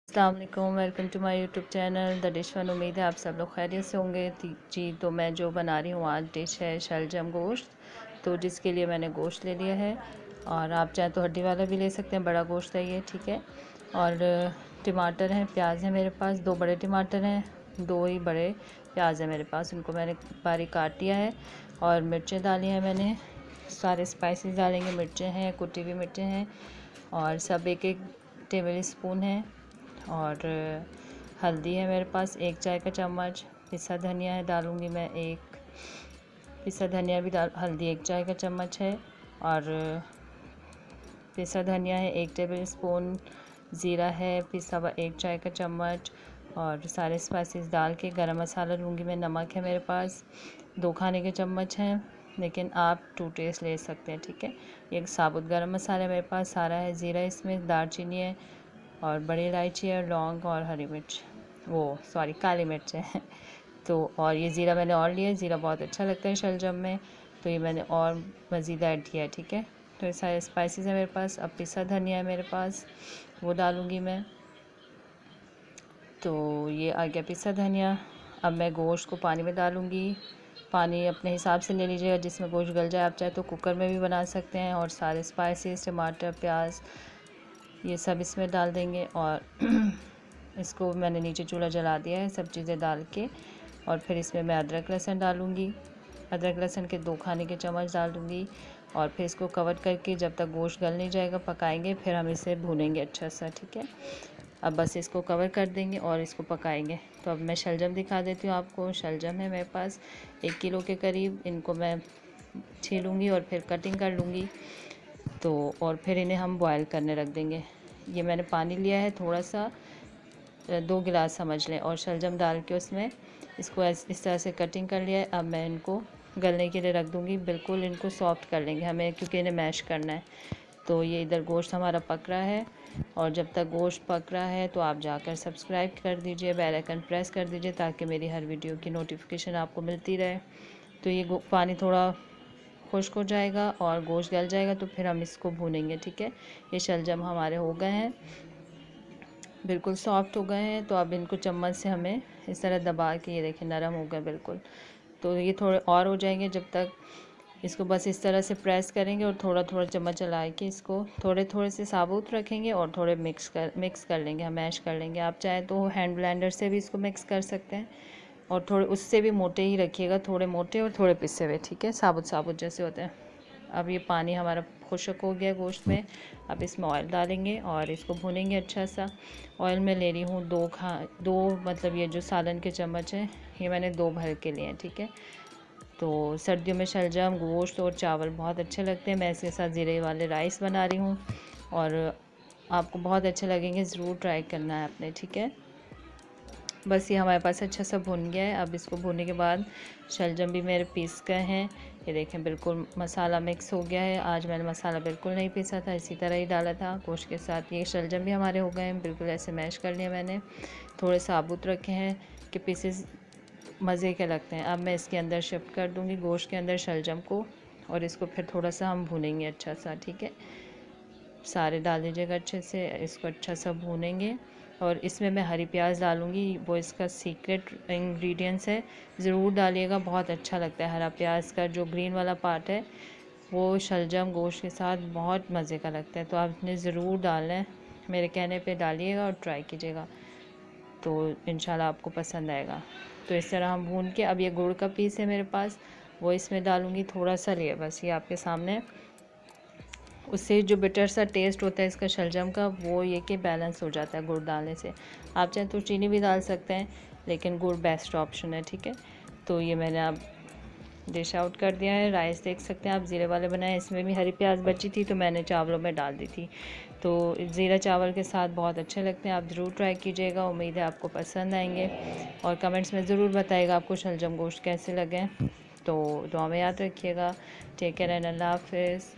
अस्सलाम वालेकुम, welcome to my YouTube channel the dish one. उम्मीद है आप सब लोग खैरियत से होंगे जी। तो मैं जो बना रही हूँ आज डिश है शलजम गोश्त। तो जिसके लिए मैंने गोश्त ले लिया है, और आप चाहें तो हड्डी वाला भी ले सकते हैं, बड़ा गोश्त है ये, ठीक है। और टमाटर हैं, प्याज है मेरे पास, 2 बड़े टमाटर हैं, 2 ही बड़े प्याज है मेरे पास, उनको मैंने बारीक काट लिया है। और मिर्चें डाली हैं मैंने, सारे स्पाइसेस डालेंगे, मिर्चें हैं, कुटी हुई मिर्चें हैं, और सब एक एक टेबल स्पून है। और हल्दी है मेरे पास 1 चाय का चम्मच, पिसा धनिया है, डालूँगी मैं 1 पिसा धनिया भी डाल, हल्दी 1 चाय का चम्मच है, और पिसा धनिया है 1 टेबल स्पून, ज़ीरा है पिसा हुआ 1 चाय का चम्मच, और सारे स्पाइसेस डाल के गरम मसाला लूँगी मैं। नमक है मेरे पास 2 खाने के चम्मच हैं, लेकिन आप 2 टेस्ट ले सकते हैं, ठीक है। एक साबुत गरम मसाला मेरे पास सारा है, ज़ीरा इसमें, दालचीनी है, और बड़ी इलायची है, लौंग और हरी मिर्च, काली मिर्च है तो और ये ज़ीरा मैंने और लिया है, ज़ीरा बहुत अच्छा लगता है शलजम में, तो ये मैंने और मज़ीद ऐड किया है, ठीक है। तो ये सारे स्पाइसेस है मेरे पास। अब पिसा धनिया है मेरे पास, वो डालूँगी मैं। तो ये आ गया पिसा धनिया। अब मैं गोश्त को पानी में डालूँगी। पानी अपने हिसाब से ले लीजिएगा जिसमें गोश्त गल जाए। आप चाहे तो कुकर में भी बना सकते हैं। और सारे स्पाइसेस, टमाटर, प्याज, ये सब इसमें डाल देंगे। और इसको मैंने नीचे चूल्हा जला दिया है सब चीज़ें डाल के। और फिर इसमें मैं अदरक लहसुन डालूँगी, अदरक लहसुन के 2 खाने के चम्मच डाल दूँगी। और फिर इसको कवर करके जब तक गोश्त गल नहीं जाएगा पकाएंगे, फिर हम इसे भूनेंगे अच्छा सा, ठीक है। अब बस इसको कवर कर देंगे और इसको पकाएंगे। तो अब मैं शलजम दिखा देती हूँ आपको। शलजम है मेरे पास 1 किलो के करीब। इनको मैं छीलूँगी और फिर कटिंग कर लूँगी। तो और फिर इन्हें हम बॉयल करने रख देंगे। ये मैंने पानी लिया है थोड़ा सा, 2 गिलास समझ लें, और शलजम डाल के उसमें इसको इस तरह से कटिंग कर लिया है। अब मैं इनको गलने के लिए रख दूँगी। बिल्कुल इनको सॉफ्ट कर लेंगे हमें, क्योंकि इन्हें मैश करना है। तो ये इधर गोश्त हमारा पक रहा है, और जब तक गोश्त पक रहा है तो आप जाकर सब्सक्राइब कर दीजिए, बेल आइकन प्रेस कर दीजिए, ताकि मेरी हर वीडियो की नोटिफिकेशन आपको मिलती रहे। तो ये पानी थोड़ा खुश्क हो जाएगा और गोश्त गल जाएगा, तो फिर हम इसको भूनेंगे, ठीक है। ये शलजम हमारे हो गए हैं, बिल्कुल सॉफ्ट हो गए हैं। तो अब इनको चम्मच से हमें इस तरह दबा के, ये देखें नरम हो गए बिल्कुल। तो ये थोड़े और हो जाएंगे, जब तक इसको बस इस तरह से प्रेस करेंगे और थोड़ा थोड़ा चम्मच चला के इसको थोड़े थोड़े से साबुत रखेंगे और थोड़े मिक्स कर लेंगे, हम मैश कर लेंगे। आप चाहे तो हैंड ब्लेंडर से भी इसको मिक्स कर सकते हैं, और थोड़े उससे भी मोटे ही रखिएगा, थोड़े मोटे और थोड़े पिसे हुए, ठीक है, साबुत साबुत जैसे होते हैं। अब ये पानी हमारा खुश्क हो गया गोश्त में। अब इसमें ऑयल डालेंगे और इसको भूनेंगे अच्छा सा। ऑयल में ले रही हूँ 2 मतलब ये जो सालन के चम्मच हैं, ये मैंने 2 भर के लिए हैं, ठीक है। तो सर्दियों में शलजम, गोश्त और चावल बहुत अच्छे लगते हैं। मैं इसके साथ ज़ीरे वाले राइस बना रही हूँ, और आपको बहुत अच्छे लगेंगे, ज़रूर ट्राई करना है आपने, ठीक है। बस ये हमारे पास अच्छा सा भुन गया है। अब इसको भुनने के बाद शलजम भी मेरे पीस गए हैं, ये देखें बिल्कुल मसाला मिक्स हो गया है। आज मैंने मसाला बिल्कुल नहीं पीसा था, इसी तरह ही डाला था गोश्त के साथ। ये शलजम भी हमारे हो गए हैं, बिल्कुल ऐसे मैश कर लिया मैंने। थोड़े साबुत रखे हैं कि पीसेस मज़े के लगते हैं। अब मैं इसके अंदर शिफ्ट कर दूँगी गोश्त के अंदर शलजम को, और इसको फिर थोड़ा सा हम भूनेंगे अच्छा सा, ठीक है। सारे डाल दीजिएगा अच्छे से, इसको अच्छा सा भूनेंगे। और इसमें मैं हरी प्याज डालूँगी, वो इसका सीक्रेट इंग्रेडिएंट्स है, ज़रूर डालिएगा, बहुत अच्छा लगता है। हरा प्याज का जो ग्रीन वाला पार्ट है वो शलजम गोश्त के साथ बहुत मज़े का लगता है। तो आपने ज़रूर डालना है, मेरे कहने पे डालिएगा और ट्राई कीजिएगा, तो इंशाल्लाह आपको पसंद आएगा। तो इस तरह हम भून के, अब ये गुड़ का पीस है मेरे पास, वो इसमें डालूँगी, थोड़ा सा लिया बस, ये आपके सामने। उससे जो बिटर सा टेस्ट होता है इसका शलजम का, वो ये कि बैलेंस हो जाता है गुड़ डालने से। आप चाहे तो चीनी भी डाल सकते हैं, लेकिन गुड़ बेस्ट ऑप्शन है, ठीक है। तो ये मैंने अब डिश आउट कर दिया है। राइस देख सकते हैं आप, ज़ीरे वाले बनाए, इसमें भी हरी प्याज बची थी तो मैंने चावलों में डाल दी थी। तो ज़ीरा चावल के साथ बहुत अच्छे लगते हैं, आप ज़रूर ट्राई कीजिएगा, उम्मीद है आपको पसंद आएंगे। और कमेंट्स में ज़रूर बताइएगा आपको शलजम गोश्त कैसे लगे। तो दुआ में याद रखिएगा। टेक केयर एंड अल्लाह हाफ़िज़।